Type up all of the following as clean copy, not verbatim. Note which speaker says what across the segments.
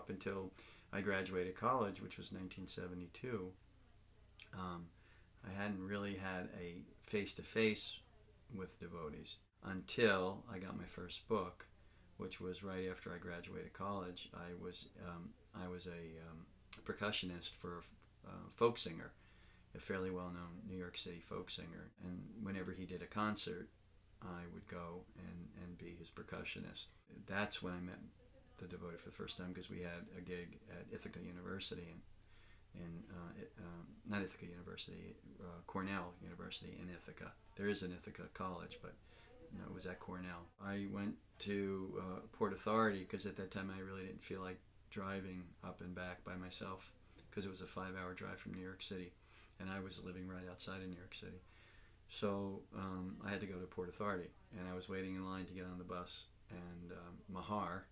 Speaker 1: up until I graduated college, which was 1972, I hadn't really had a face-to-face with devotees until I got my first book, which was right after I graduated college. I was a percussionist for a folk singer, a fairly well-known New York City folk singer, and whenever he did a concert, I would go and be his percussionist. That's when I met the devotee for the first time, because we had a gig at Ithaca University, not Ithaca University, Cornell University in Ithaca. There is an Ithaca college, but no, it was at Cornell. I went to Port Authority because at that time I really didn't feel like driving up and back by myself, because it was a 5-hour drive from New York City, and I was living right outside of New York City. So I had to go to Port Authority, and I was waiting in line to get on the bus, and Mahar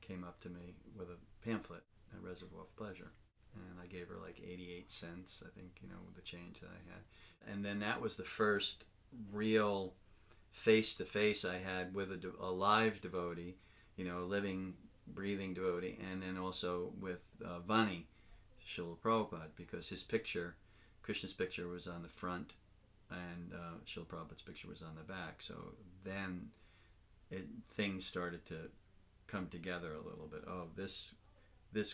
Speaker 1: came up to me with a pamphlet, A Reservoir of Pleasure, and I gave her like 88 cents, I think, the change that I had. And then that was the first real face-to-face I had with a live devotee, living, breathing devotee, and then also with Vani, Srila Prabhupada, because his picture, Krishna's picture, was on the front, and Srila Prabhupada's picture was on the back. So then things started to come together a little bit. Oh, this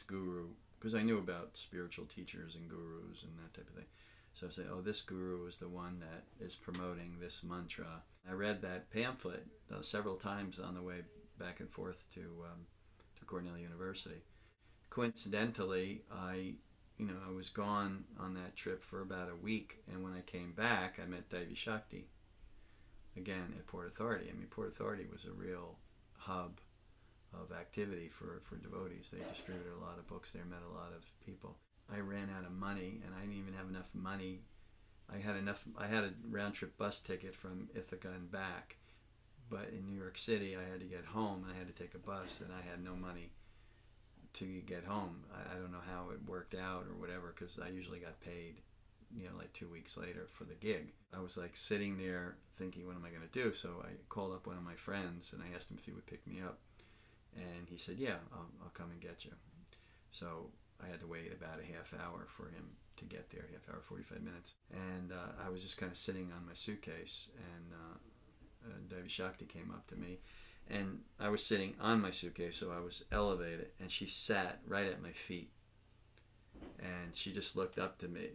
Speaker 1: guru, because I knew about spiritual teachers and gurus and that type of thing. So I said, oh, this guru is the one that is promoting this mantra. I read that pamphlet several times on the way back and forth to Cornell University. Coincidentally, I was gone on that trip for about a week, and when I came back, I met Devi Shakti again at Port Authority. I mean, Port Authority was a real hub of activity for devotees. They distributed a lot of books there, met a lot of people. I ran out of money, and I didn't even have enough money. I had a round-trip bus ticket from Ithaca and back, but in New York City, I had to get home, and I had to take a bus, and I had no money to get home. I don't know how it worked out or whatever, because I usually got paid, like 2 weeks later for the gig. I was like sitting there thinking, what am I going to do? So I called up one of my friends, and I asked him if he would pick me up. And he said, yeah, I'll come and get you. So I had to wait about a half hour for him to get there, half hour, 45 minutes. And I was just kind of sitting on my suitcase, and Devi Shakti came up to me. And I was sitting on my suitcase, so I was elevated, and she sat right at my feet. And she just looked up to me.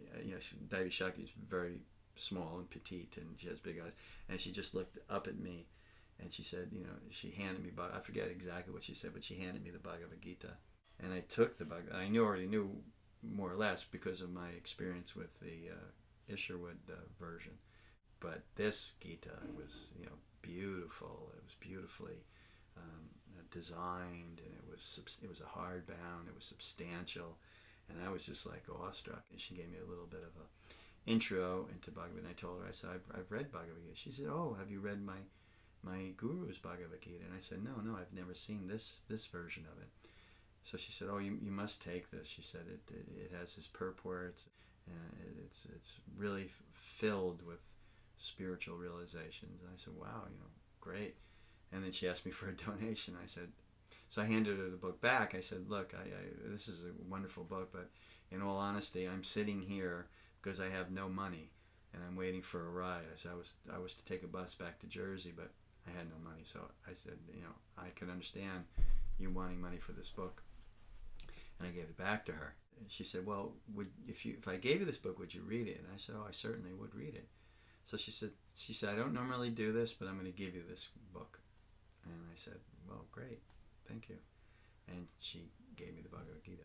Speaker 1: Devi Shakti is very small and petite, and she has big eyes. And she just looked up at me, and she said, she handed me, I forget exactly what she said, but she handed me the Bhagavad Gita. And I took the Bhagavad Gita. I already knew more or less because of my experience with the Isherwood version. But this Gita was, beautiful. It was beautifully designed, and it was a hardbound. It was substantial, and I was just like awestruck. And she gave me a little bit of a intro into Bhagavad Gita. And I told her, I said, I've read Bhagavad Gita. She said, oh, have you read my guru's Bhagavad Gita? And I said, no, I've never seen this version of it. So she said, oh, you must take this. She said it has his purports, and it's really filled with spiritual realizations. And I said, wow, great. And then she asked me for a donation. I said, so I handed her the book back. I said, look, this is a wonderful book, but in all honesty, I'm sitting here because I have no money, and I'm waiting for a ride. I said I was to take a bus back to Jersey, but I had no money. So I said, I can understand you wanting money for this book. And I gave it back to her. And she said, well, if I gave you this book, would you read it? And I said, oh, I certainly would read it. So she said, I don't normally do this, but I'm going to give you this book. And I said, well, great, thank you. And she gave me the Bhagavad Gita.